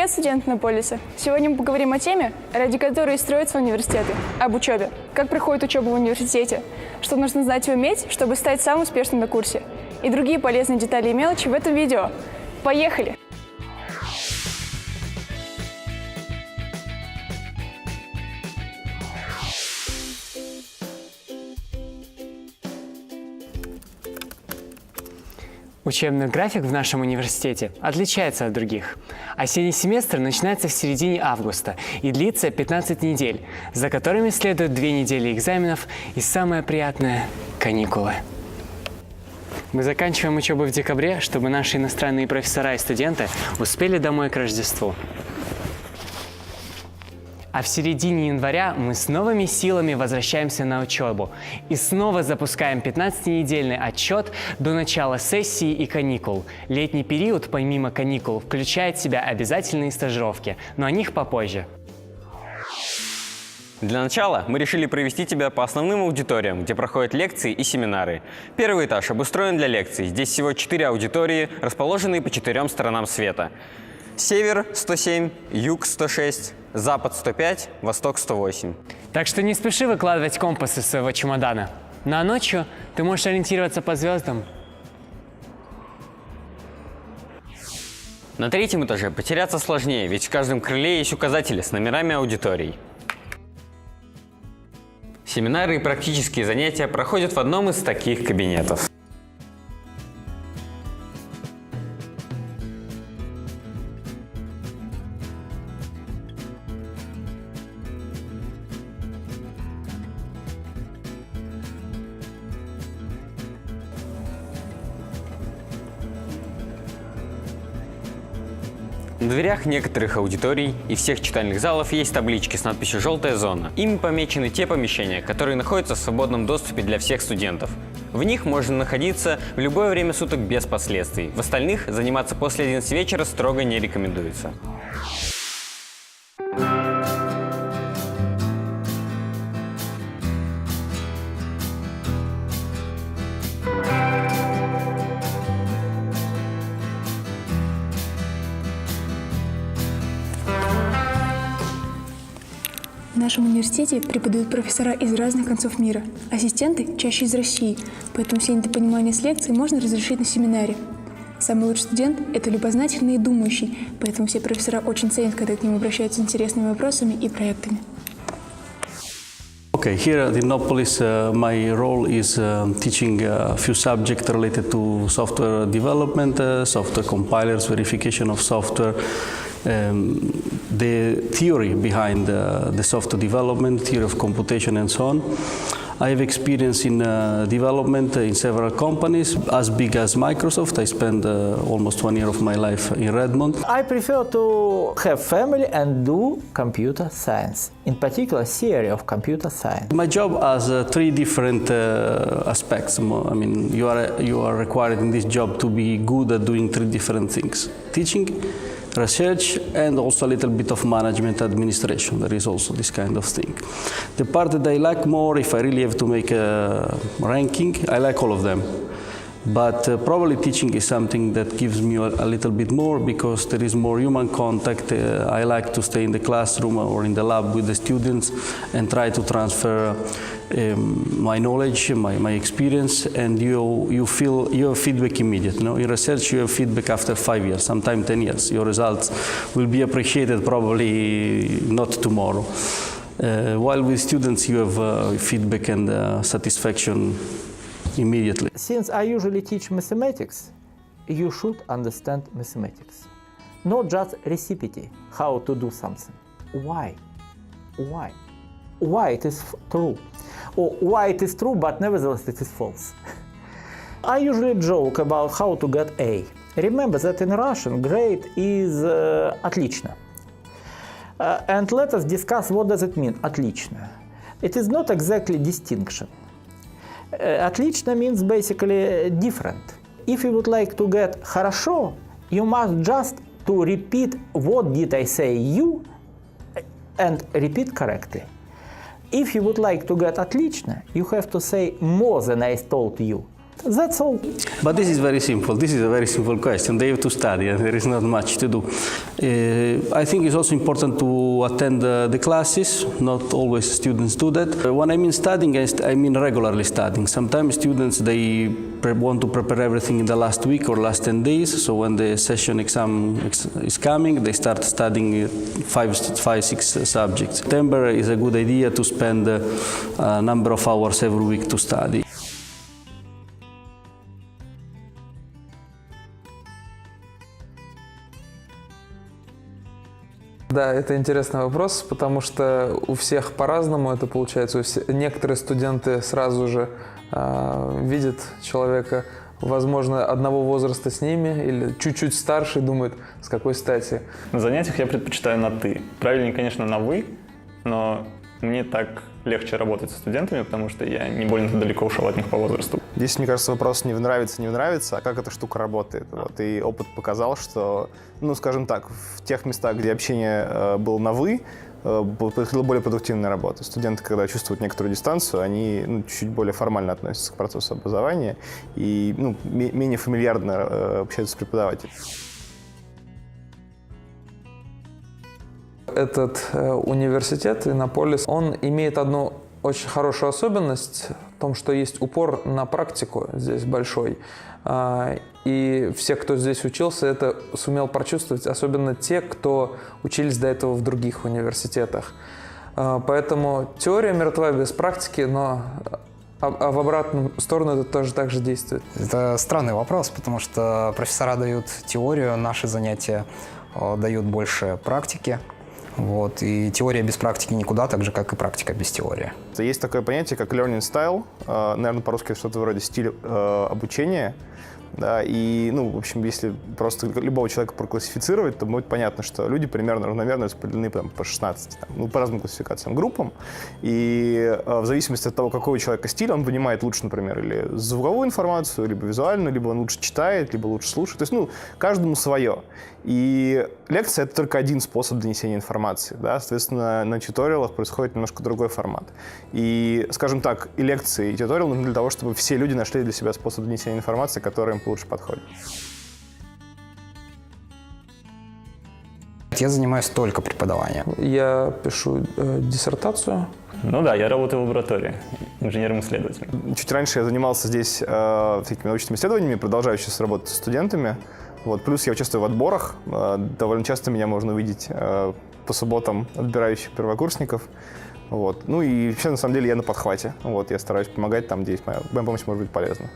Привет, студенты Иннополиса! Сегодня мы поговорим о теме, ради которой строятся университеты, об учебе. Как проходит учеба в университете, что нужно знать и уметь, чтобы стать самым успешным на курсе. И другие полезные детали и мелочи в этом видео. Поехали! Учебный график в нашем университете отличается от других. Осенний семестр начинается в середине августа и длится 15 недель, за которыми следуют 2 недели экзаменов и самое приятное – каникулы. Мы заканчиваем учебу в декабре, чтобы наши иностранные профессора и студенты успели домой к Рождеству. А в середине января мы с новыми силами возвращаемся на учебу и снова запускаем 15-недельный отчет до начала сессии и каникул. Летний период, помимо каникул, включает в себя обязательные стажировки, но о них попозже. Для начала мы решили провести тебя по основным аудиториям, где проходят лекции и семинары. Первый этаж обустроен для лекций. Здесь всего 4 аудитории, расположенные по 4 сторонам света. Север – 107, юг – 106, запад – 105, восток – 108. Так что не спеши выкладывать компас из своего чемодана. Ну а ночью ты можешь ориентироваться по звездам. На 3-м этаже потеряться сложнее, ведь в каждом крыле есть указатели с номерами аудиторий. Семинары и практические занятия проходят в одном из таких кабинетов. На дверях некоторых аудиторий и всех читальных залов есть таблички с надписью «Желтая зона». Ими помечены те помещения, которые находятся в свободном доступе для всех студентов. В них можно находиться в любое время суток без последствий. В остальных заниматься после 11 вечера строго не рекомендуется. В нашем университете преподают профессора из разных концов мира, ассистенты чаще из России, поэтому все недопонимания с лекцией можно разрешить на семинаре. Самый лучший студент – это любознательный и думающий, поэтому все профессора очень ценят, когда к ним обращаются с интересными вопросами и проектами. Okay, here at Innopolis, my role is teaching a few subjects related to software development, software compilers, verification of software, the theory behind the software development, theory of computation and so on. I have experience in development in several companies, as big as Microsoft. I spent almost 1 year of my life in Redmond. I prefer to have family and do computer science, in particular theory of computer science. My job has 3 different aspects. I mean, you are required in this job to be good at doing 3 different things: teaching, research, and also a little bit of management administration. There is also this kind of thing. The part that I like more, if I really have to make a ranking, I like all of them. But probably teaching is something that gives me a little bit more because there is more human contact. I like to stay in the classroom or in the lab with the students and try to transfer my knowledge, my experience, and you feel you have feedback immediate. You know, in research you have feedback after 5 years, sometimes 10 years. Your results will be appreciated probably not tomorrow. While with students you have feedback and satisfaction immediately. Since I usually teach mathematics, you should understand mathematics. Not just recipe, how to do something. Why? Why? Why it is true? Or why it is true, but nevertheless it is false. I usually joke about how to get A. Remember that in Russian, great is отлично. And let us discuss what does it mean, отлично. It is not exactly distinction. Отлично means basically different. If you would like to get хорошо, you must just to repeat what did I say you and repeat correctly. If you would like to get отлично, you have to say more than I told you. That's all. But this is very simple. This is a very simple question. They have to study, and there is not much to do. I think it's also important to attend the classes. Not always students do that. When I mean studying, I mean regularly studying. Sometimes students they want to prepare everything in the last week or last 10 days. So when the session exam is coming, they start studying 5-6 subjects. September is a good idea to spend a number of hours every week to study. Да, это интересный вопрос, потому что у всех по-разному это получается. Некоторые студенты сразу же видят человека, возможно, одного возраста с ними или чуть-чуть старше, и думают, с какой стати. На занятиях я предпочитаю на «ты». Правильнее, конечно, на «вы», но мне так легче работать со студентами, потому что я не больно далеко ушел от них по возрасту. Здесь, мне кажется, вопрос не нравится, а как эта штука работает. Вот. И опыт показал, что, ну, скажем так, в тех местах, где общение было на «вы», происходила более продуктивная работа. Студенты, когда чувствуют некоторую дистанцию, они чуть более формально относятся к процессу образования и менее фамильярно общаются с преподавателем. Этот университет, Иннополис, он имеет одну очень хорошую особенность в том, что есть упор на практику здесь большой. И все, кто здесь учился, это сумел прочувствовать, особенно те, кто учились до этого в других университетах. Поэтому теория мертва без практики, но в обратную сторону это тоже так же действует. Это странный вопрос, потому что профессора дают теорию, наши занятия дают больше практики. Вот. И теория без практики никуда, так же, как и практика без теории. Есть такое понятие, как learning style. Наверное, по-русски это что-то вроде стиля обучения. Да, и, в общем, если просто любого человека проклассифицировать, то будет понятно, что люди примерно равномерно распределены по 16, по разным классификациям, группам. И в зависимости от того, какой у человека стиль, он понимает лучше, например, или звуковую информацию, либо визуальную, либо он лучше читает, либо лучше слушает. То есть, каждому свое. И лекция — это только один способ донесения информации. Да? Соответственно, на тьюториалах происходит немножко другой формат. И, скажем так, и лекции, и тьюториал нужны для того, чтобы все люди нашли для себя способ донесения информации, который им лучше подходит. Я занимаюсь только преподаванием. Я пишу диссертацию. Ну да, я работаю в лаборатории инженером-исследователем. Чуть раньше я занимался здесь всякими научными исследованиями, продолжаю сейчас работать с студентами. Вот. Плюс я участвую в отборах. Довольно часто меня можно увидеть по субботам отбирающих первокурсников. Вот. Ну и вообще, на самом деле, я на подхвате. Вот. Я стараюсь помогать там, где моя помощь может быть полезна.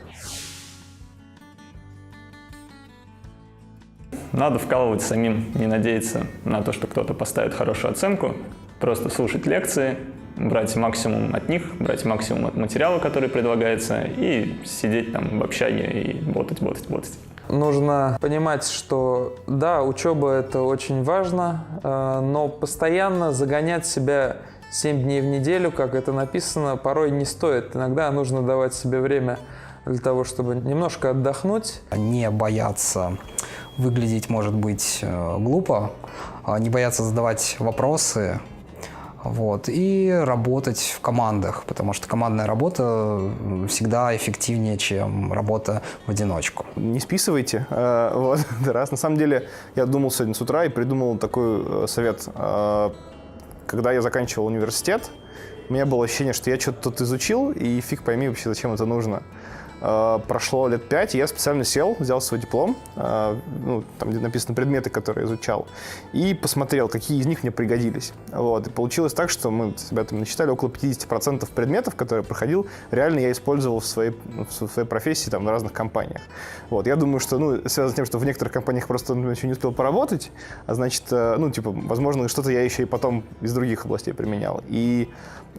Надо вкалывать самим, не надеяться на то, что кто-то поставит хорошую оценку. Просто слушать лекции, брать максимум от них, брать максимум от материала, который предлагается, и сидеть там в общаге и ботать. Нужно понимать, что да, учеба — это очень важно, но постоянно загонять себя 7 дней в неделю, как это написано, порой не стоит. Иногда нужно давать себе время для того, чтобы немножко отдохнуть. Не бояться выглядеть, может быть, глупо, не бояться задавать вопросы. Вот, и работать в командах, потому что командная работа всегда эффективнее, чем работа в одиночку. Не списывайте. Вот, раз. На самом деле, я думал сегодня с утра и придумал такой совет. Когда я заканчивал университет, у меня было ощущение, что я что-то тут изучил, и фиг пойми вообще, зачем это нужно. Прошло лет 5, и я специально сел, взял свой диплом, там, где написаны предметы, которые изучал, и посмотрел, какие из них мне пригодились. Вот. И получилось так, что мы с ребятами насчитали около 50% предметов, которые я проходил, реально я использовал в своей профессии там, в разных компаниях. Вот. Я думаю, что связано с тем, что в некоторых компаниях просто еще не успел поработать, а значит, возможно, что-то я еще и потом из других областей применял. И,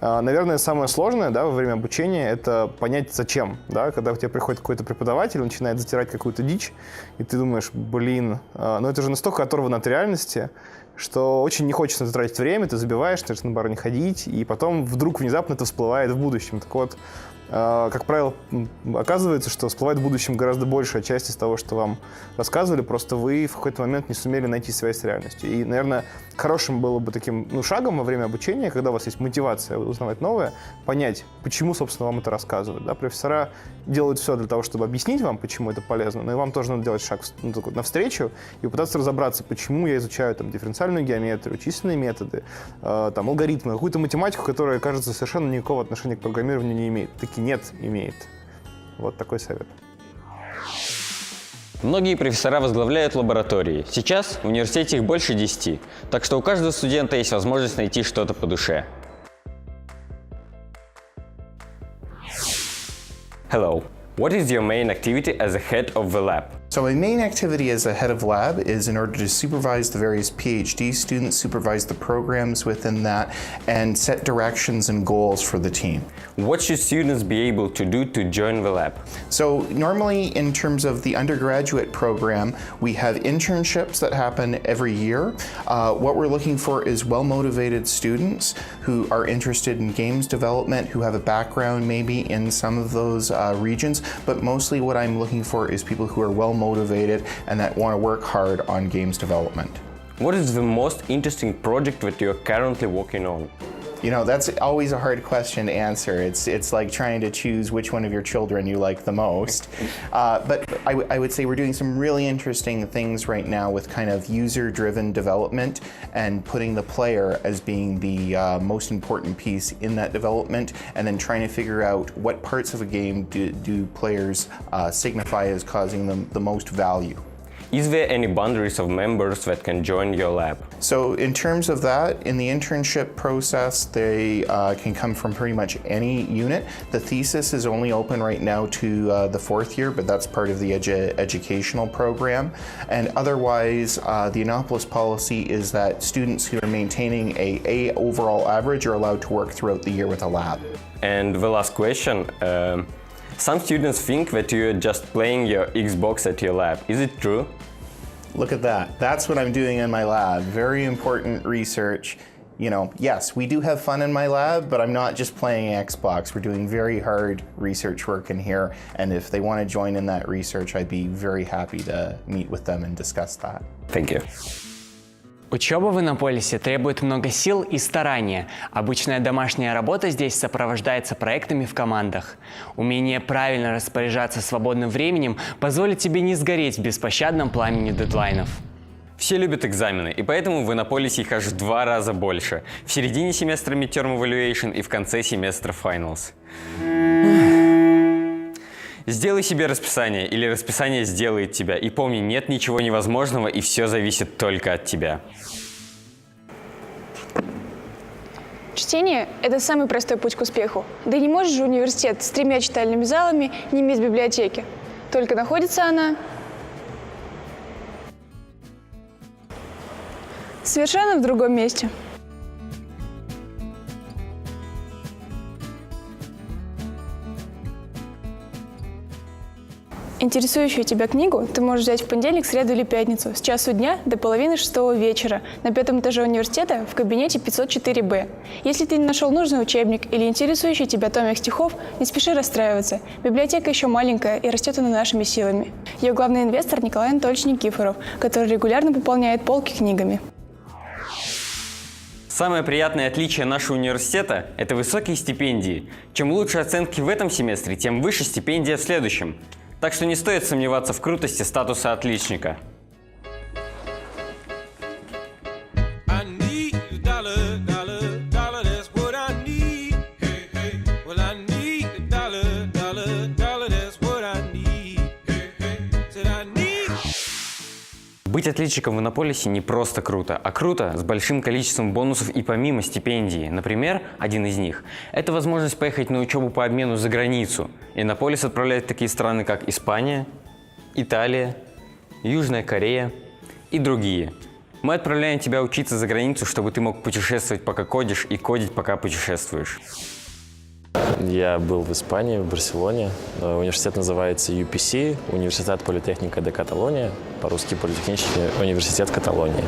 наверное, самое сложное, да, во время обучения — это понять, зачем. Да? Когда у тебя приходит какой-то преподаватель, он начинает затирать какую-то дичь, и ты думаешь, это же настолько оторвано от реальности, что очень не хочется тратить время, ты забиваешь, ты на бар не ходить, и потом вдруг внезапно это всплывает в будущем. Так вот, как правило, оказывается, что всплывает в будущем гораздо большая часть из того, что вам рассказывали, просто вы в какой-то момент не сумели найти связь с реальностью. И, наверное, хорошим было бы таким шагом во время обучения, когда у вас есть мотивация узнавать новое, понять, почему, собственно, вам это рассказывают. Да? Профессора делают все для того, чтобы объяснить вам, почему это полезно, но и вам тоже надо делать шаг навстречу и пытаться разобраться, почему я изучаю дифференциальную геометрию, численные методы, алгоритмы, какую-то математику, которая, кажется, совершенно никакого отношения к программированию не имеет. Таки нет, имеет. Вот такой совет. Многие профессора возглавляют лаборатории. Сейчас в университете их больше 10, так что у каждого студента есть возможность найти что-то по душе. Hello. What is your main activity as a head of the lab? So my main activity as a head of lab is in order to supervise the various PhD students, supervise the programs within that, and set directions and goals for the team. What should students be able to do to join the lab? So normally in terms of the undergraduate program, we have internships that happen every year. What we're looking for is well-motivated students who are interested in games development, who have a background maybe in some of those regions, but mostly what I'm looking for is people who are well-motivated and that want to work hard on games development. What is the most interesting project that you're currently working on? You know, that's always a hard question to answer. It's like trying to choose which one of your children you like the most. But I would say we're doing some really interesting things right now with kind of user-driven development and putting the player as being the most important piece in that development, and then trying to figure out what parts of a game do players signify as causing them the most value. Is there any boundaries of members that can join your lab? So in terms of that, in the internship process, they can come from pretty much any unit. The thesis is only open right now to the fourth year, but that's part of the educational program. And otherwise, the Annapolis policy is that students who are maintaining a overall average are allowed to work throughout the year with a lab. And the last question. Some students think that you're just playing your Xbox at your lab. Is it true? Look at that. That's what I'm doing in my lab. Very important research. You know, yes, we do have fun in my lab, but I'm not just playing Xbox. We're doing very hard research work in here, and if they want to join in that research, I'd be very happy to meet with them and discuss that. Thank you. Учеба в Иннополисе требует много сил и старания. Обычная домашняя работа здесь сопровождается проектами в командах. Умение правильно распоряжаться свободным временем позволит тебе не сгореть в беспощадном пламени дедлайнов. Все любят экзамены, и поэтому в Иннополисе их аж в 2 раза больше. В середине семестра Midterm Evaluation и в конце семестра Finals. Сделай себе расписание, или расписание сделает тебя. И помни, нет ничего невозможного, и все зависит только от тебя. Чтение – это самый простой путь к успеху. Да и не может же университет с 3 читальными залами не иметь библиотеки. Только находится она совершенно в другом месте. Интересующую тебя книгу ты можешь взять в понедельник, среду или пятницу с часу дня до половины 6 вечера на 5-м этаже университета в кабинете 504Б. Если ты не нашел нужный учебник или интересующий тебя томик стихов, не спеши расстраиваться. Библиотека еще маленькая и растет она нашими силами. Ее главный инвестор Николай Анатольевич Никифоров, который регулярно пополняет полки книгами. Самое приятное отличие нашего университета – это высокие стипендии. Чем лучше оценки в этом семестре, тем выше стипендия в следующем. Так что не стоит сомневаться в крутости статуса отличника. Быть отличником в Иннополисе не просто круто, а круто с большим количеством бонусов и помимо стипендии. Например, один из них – это возможность поехать на учебу по обмену за границу. Иннополис отправляет в такие страны, как Испания, Италия, Южная Корея и другие. Мы отправляем тебя учиться за границу, чтобы ты мог путешествовать, пока кодишь, и кодить, пока путешествуешь. Я был в Испании, в Барселоне. Университет называется UPC, Университет Политехника де Каталония, по-русски Политехнический университет Каталонии.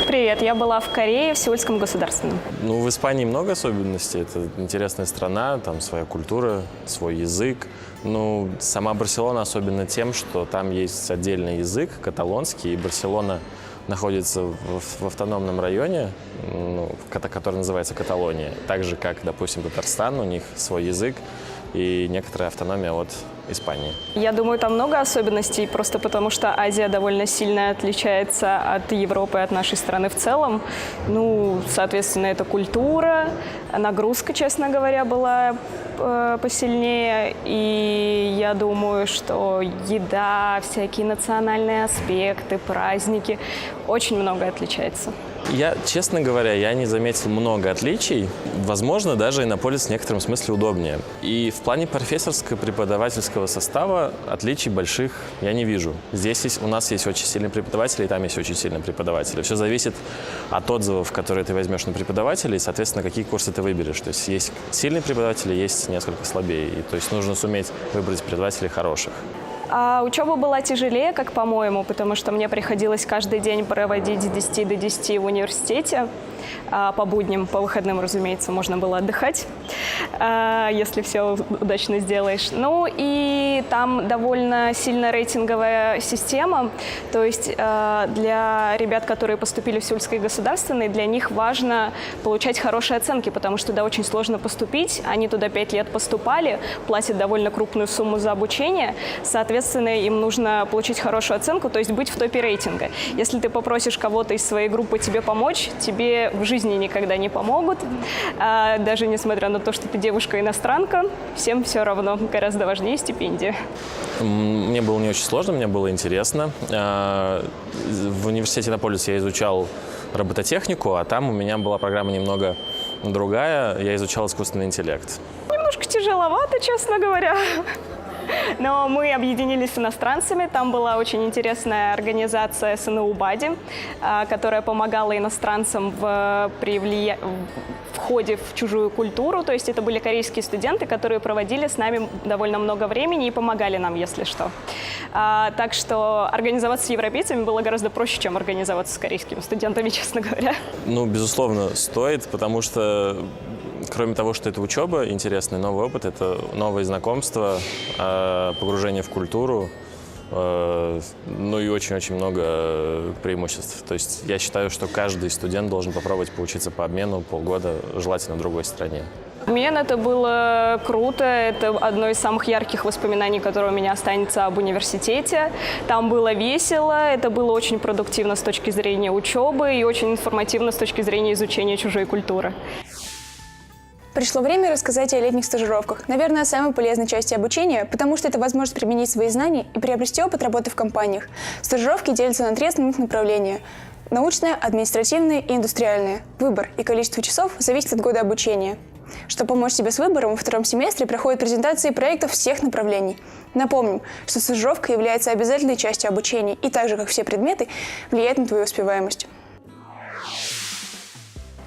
Привет. Привет, я была в Корее, в Сеульском государственном. Ну, в Испании много особенностей. Это интересная страна, там своя культура, свой язык. Ну, сама Барселона особенно тем, что там есть отдельный язык, каталонский, и Барселона находится в автономном районе, ну, который называется Каталония. Так же, как, допустим, Татарстан, у них свой язык и некоторая автономия от Испании. Я думаю, там много особенностей, просто потому что Азия довольно сильно отличается от Европы, от нашей страны в целом. Ну, соответственно, это культура, нагрузка, честно говоря, была посильнее. И я думаю, что еда, всякие национальные аспекты, праздники, очень много отличается. Я, честно говоря, я не заметил много отличий. Возможно, даже Иннополис в некотором смысле удобнее. И в плане профессорско-преподавательского состава отличий больших я не вижу. Здесь у нас есть очень сильные преподаватели, и там есть очень сильные преподаватели. Все зависит от отзывов, которые ты возьмешь на преподавателя, и, соответственно, какие курсы ты выберешь. То есть сильные преподаватели, есть несколько слабее. И, то есть нужно суметь выбрать преподавателей хороших. А учеба была тяжелее, как по-моему, потому что мне приходилось каждый день проводить с 10 до 10 в университете. По будням, по выходным, разумеется, можно было отдыхать, если все удачно сделаешь. Ну и там довольно сильно рейтинговая система, то есть для ребят, которые поступили в Сеульский государственный, для них важно получать хорошие оценки, потому что туда очень сложно поступить, они туда 5 лет поступали, платят довольно крупную сумму за обучение, соответственно, им нужно получить хорошую оценку, то есть быть в топе рейтинга. Если ты попросишь кого-то из своей группы тебе помочь, тебе в жизни никогда не помогут. Даже несмотря на то, что ты девушка-иностранка, всем все равно, гораздо важнее стипендия. Мне было не очень сложно, мне было интересно. В университете Иннополис я изучал робототехнику, а там у меня была программа немного другая. Я изучал искусственный интеллект. Немножко тяжеловато, честно говоря. Но мы объединились с иностранцами. Там была очень интересная организация СНУ БАДИ, которая помогала иностранцам в входе в чужую культуру. То есть это были корейские студенты, которые проводили с нами довольно много времени и помогали нам, если что. Так что организоваться с европейцами было гораздо проще, чем организоваться с корейскими студентами, честно говоря. Ну, безусловно, стоит, потому что кроме того, что это учеба, интересный новый опыт, это новые знакомства, погружение в культуру, ну и очень-очень много преимуществ. То есть я считаю, что каждый студент должен попробовать поучиться по обмену полгода, желательно в другой стране. Обмен это было круто, это одно из самых ярких воспоминаний, которое у меня останется об университете. Там было весело, это было очень продуктивно с точки зрения учебы и очень информативно с точки зрения изучения чужой культуры. Пришло время рассказать о летних стажировках. Наверное, о самой полезной части обучения, потому что это возможность применить свои знания и приобрести опыт работы в компаниях. Стажировки делятся на 3 основных направления – научное, административное и индустриальное. Выбор и количество часов зависит от года обучения. Чтобы помочь тебе с выбором, во 2-м семестре проходят презентации проектов всех направлений. Напомним, что стажировка является обязательной частью обучения и так же, как все предметы, влияет на твою успеваемость.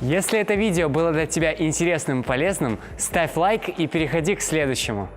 Если это видео было для тебя интересным и полезным, ставь лайк и переходи к следующему.